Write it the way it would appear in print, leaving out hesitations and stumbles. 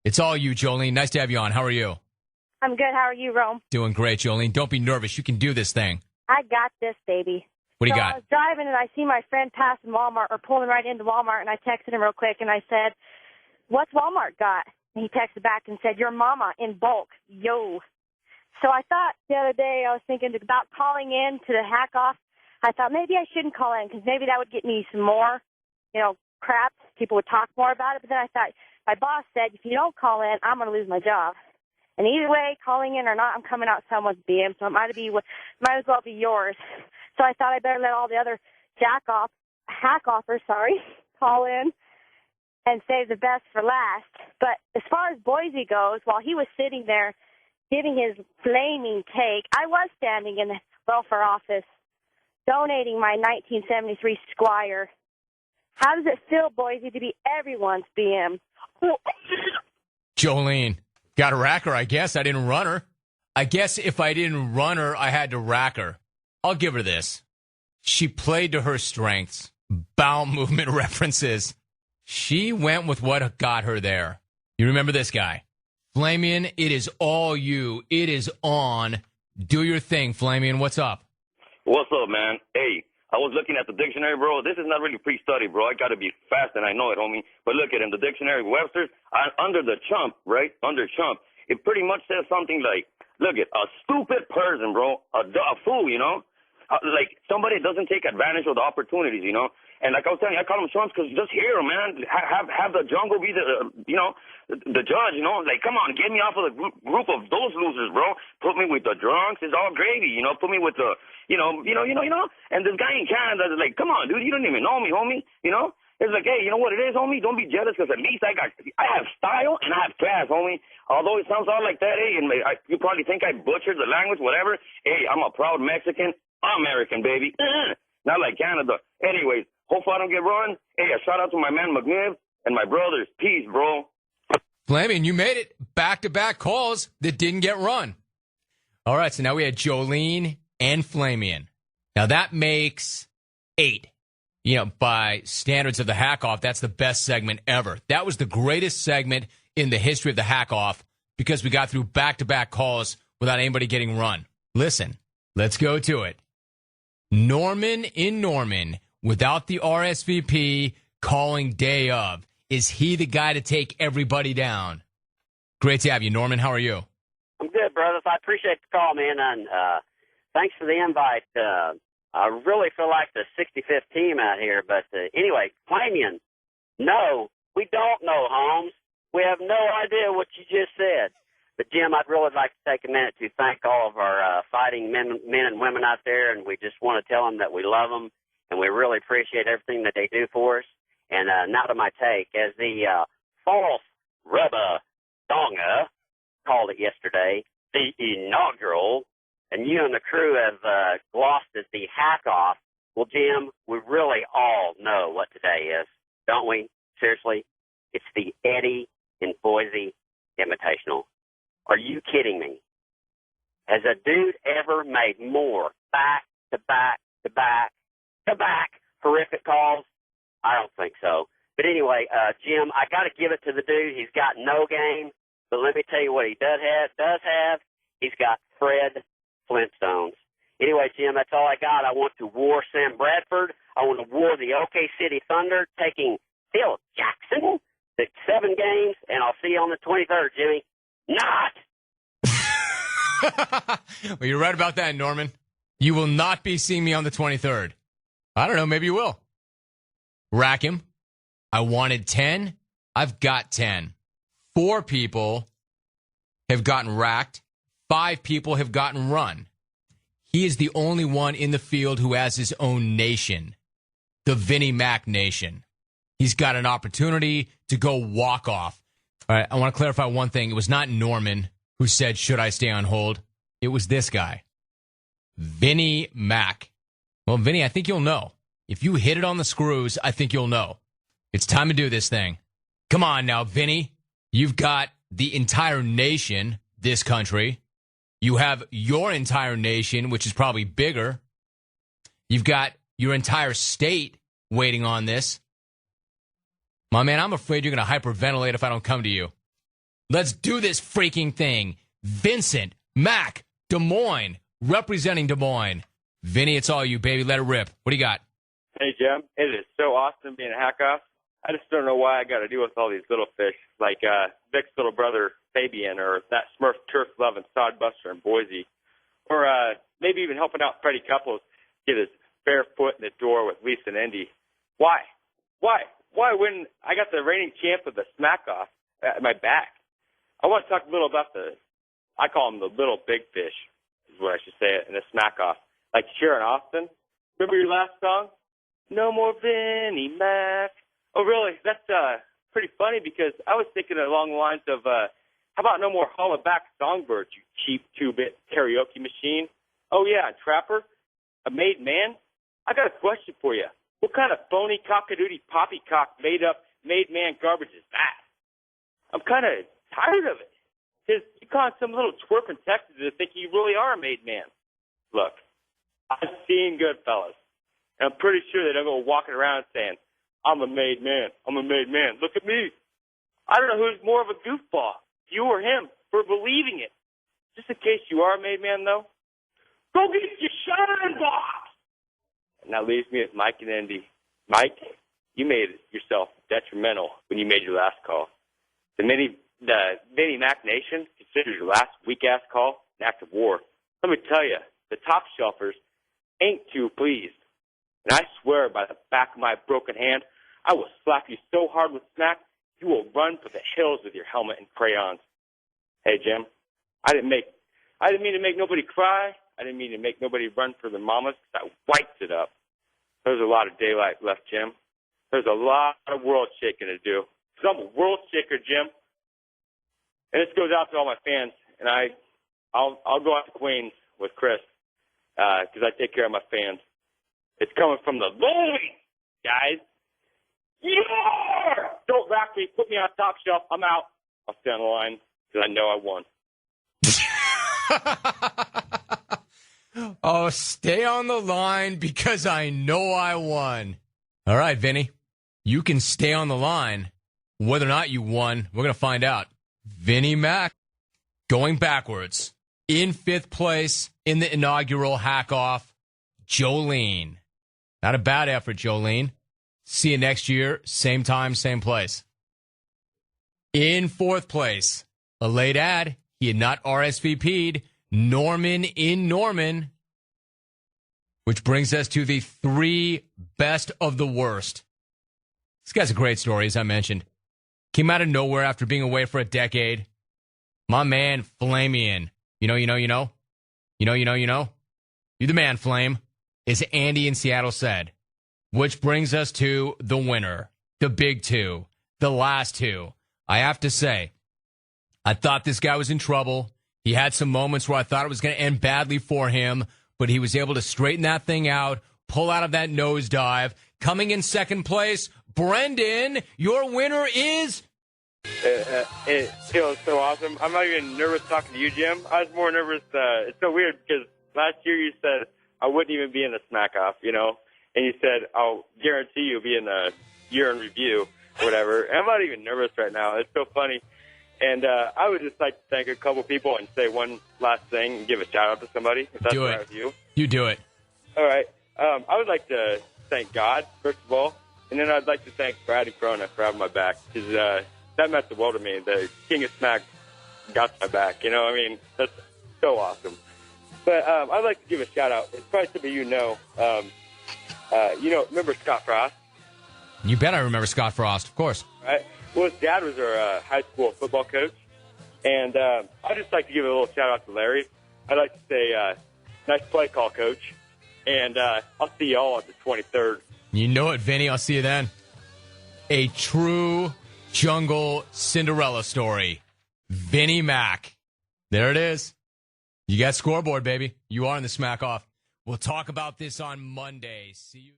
It's all you, Jolene. Nice to have you on. How are you? I'm good. How are you, Rome? Doing great, Jolene. Don't be nervous. You can do this thing. I got this, baby. What do you So got? I was driving and I see my friend passing Walmart or pulling right into Walmart, and I texted him real quick and I said, "What's Walmart got?" And he texted back and said, "Your mama in bulk, yo." So I thought the other day, I was thinking about calling in to the hack off. I thought maybe I shouldn't call in because maybe that would get me some more, crap. People would talk more about it. But then I thought, my boss said, if you don't call in, I'm going to lose my job. And either way, calling in or not, I'm coming out someone's BM, so it might as well be yours. So I thought I better let all the other hack offers, call in and save the best for last. But as far as Boise goes, while he was sitting there giving his flaming take, I was standing in the welfare office donating my 1973 Squire. How does it feel, Boise, to be everyone's BM? Jolene, got to rack her, I guess. I didn't run her. I guess if I didn't run her, I had to rack her. I'll give her this. She played to her strengths. Bowel movement references. She went with what got her there. You remember this guy? Flamian, it is all you. It is on. Do your thing, Flamian. What's up? What's up, man? Hey, I was looking at the dictionary, bro. This is not really pre-study, bro. I got to be fast, and I know it, homie. But look at in the dictionary, Webster's, under the chump, right? Under chump, it pretty much says something like, look at a stupid person, bro. A fool, like somebody doesn't take advantage of the opportunities, And like I was telling you, I call them chumps because just hear them, man. Have the jungle be the judge, Like, come on, get me off of the group of those losers, bro. Put me with the drunks. It's all gravy, Put me with the, And this guy in Canada is like, come on, dude, you don't even know me, homie, It's like, hey, you know what it is, homie? Don't be jealous because at least I have style and I have class, homie. Although it sounds all like that, hey, and you probably think I butchered the language, whatever. Hey, I'm a proud Mexican, American, baby. Not like Canada. Anyways, hopefully I don't get run. Hey, a shout out to my man McNibb and my brothers. Peace, bro. Flamian, you made it. Back-to-back calls that didn't get run. All right, so now we had Jolene and Flamian. Now that makes 8. By standards of the Hack Off, that's the best segment ever. That was the greatest segment in the history of the Hack Off because we got through back-to-back calls without anybody getting run. Listen, let's go to it. Norman in Norman, without the RSVP calling day of. Is he the guy to take everybody down? Great to have you, Norman. How are you? I'm good, brothers. I appreciate the call, man, and thanks for the invite. I really feel like the 65th team out here, but anyway, Flamian, no, we don't know, Holmes. We have no idea what you just said. But, Jim, I'd really like to take a minute to thank all of our fighting men and women out there, and we just want to tell them that we love them, and we really appreciate everything that they do for us. And now to my take, as the false rubber donga called it yesterday, the inaugural, and you and the crew have glossed as the hack off. Well, Jim, we really all know what today is, don't we? Seriously? It's the Eddie in Boise Invitational. Are you kidding me? Has a dude ever made more back-to-back horrific calls? I don't think so. But anyway, Jim, I got to give it to the dude. He's got no game, but let me tell you what he does have. He's got Fred Flintstones. Anyway, Jim, that's all I got. I want to war Sam Bradford. I want to war the OK City Thunder, taking Phil Jackson to 7 games, and I'll see you on the 23rd, Jimmy. Not! Well, you're right about that, Norman. You will not be seeing me on the 23rd. I don't know. Maybe you will. Rack him. I wanted 10. I've got 10. 4 people have gotten racked. 5 people have gotten run. He is the only one in the field who has his own nation, the Vinnie Mac Nation. He's got an opportunity to go walk off. All right, I want to clarify one thing. It was not Norman who said, should I stay on hold? It was this guy, Vinnie Mac. Well, Vinnie, I think you'll know. If you hit it on the screws, I think you'll know. It's time to do this thing. Come on now, Vinnie. You've got the entire nation, this country. You have your entire nation, which is probably bigger. You've got your entire state waiting on this. My man, I'm afraid you're going to hyperventilate if I don't come to you. Let's do this freaking thing. Vincent, Mac, Des Moines, representing Des Moines. Vinny, it's all you, baby. Let it rip. What do you got? Hey, Jim. It is so awesome being a hack-off. I just don't know why I got to deal with all these little fish, like Vic's little brother, Fabian, or that Smurf turf-loving sodbuster in Boise. Or maybe even helping out Freddie Couples get his bare foot in the door with Lisa and Indy. Why? Why when I got the reigning champ with the smack-off at my back? I want to talk a little about I call them the little big fish, is what I should say, in the smack-off. Like Sharon Austin. Remember your last song? No more Vinnie Mac. Oh, really? That's pretty funny because I was thinking along the lines of, how about no more hollaback songbirds, you cheap two-bit karaoke machine? Oh, yeah, Trapper, a made man? I got a question for you. What kind of phony cockadoodie poppycock made-up made man garbage is that? I'm kind of tired of it. Because you calling some little twerp in Texas to think you really are a made man. Look, I've seen Goodfellas, and I'm pretty sure they don't go walking around saying, I'm a made man. I'm a made man. Look at me. I don't know who's more of a goofball, you or him, for believing it. Just in case you are a made man, though, go get your shine box. And that leaves me with Mike and Indy. Mike, you made yourself detrimental when you made your last call. The Vinnie Mac Nation considers your last weak-ass call an act of war. Let me tell you, the top shelfers ain't too pleased. And I swear by the back of my broken hand, I will slap you so hard with smack, you will run for the hills with your helmet and crayons. Hey, Jim, I didn't mean to make nobody cry. I didn't mean to make nobody run for their mamas. I wiped it up. There's a lot of daylight left, Jim. There's a lot of world shaking to do. Because I'm a world shaker, Jim. And this goes out to all my fans. And I'll go out to Queens with Chris because I take care of my fans. It's coming from the lowly, guys. Yeah! Don't rack me. Put me on top shelf. I'm out. I'll stay on the line because I know I won. Oh, stay on the line because I know I won. All right, Vinny. You can stay on the line. Whether or not you won, we're going to find out. Vinnie Mac going backwards. In fifth place in the inaugural hack-off, Jolene. Not a bad effort, Jolene. See you next year, same time, same place. In fourth place, a late ad. He had not RSVP'd. Norman in Norman. Which brings us to the three best of the worst. This guy's a great story, as I mentioned. Came out of nowhere after being away for a decade. My man, Flamian. You know. You're the man, Flame. As Andy in Seattle said. Which brings us to the winner. The big two. The last two. I have to say, I thought this guy was in trouble. He had some moments where I thought it was going to end badly for him, but he was able to straighten that thing out, pull out of that nosedive. Coming in second place, Brendan, your winner is... It feels so awesome. I'm not even nervous talking to you, Jim. I was more nervous. It's so weird because last year you said I wouldn't even be in the smack-off, you know? And you said, I'll guarantee you'll be in the year in review or whatever. And I'm not even nervous right now. It's so funny. And I would just like to thank a couple people and say one last thing and give a shout-out to somebody, if that's all right with you. You do it. All right. I would like to thank God, first of all, and then I'd like to thank Brad and Corona for having my back, because that meant the world to me. The King of Smack got my back, you know? I mean, that's so awesome. But I'd like to give a shout-out. It's probably somebody you know. Remember Scott Frost? You bet I remember Scott Frost, of course. Right. Well, his dad was our high school football coach. And I'd just like to give a little shout-out to Larry. I'd like to say, nice play call, Coach. And I'll see you all on the 23rd. You know it, Vinny. I'll see you then. A true jungle Cinderella story. Vinnie Mac. There it is. You got scoreboard, baby. You are in the smack off. We'll talk about this on Monday. See you.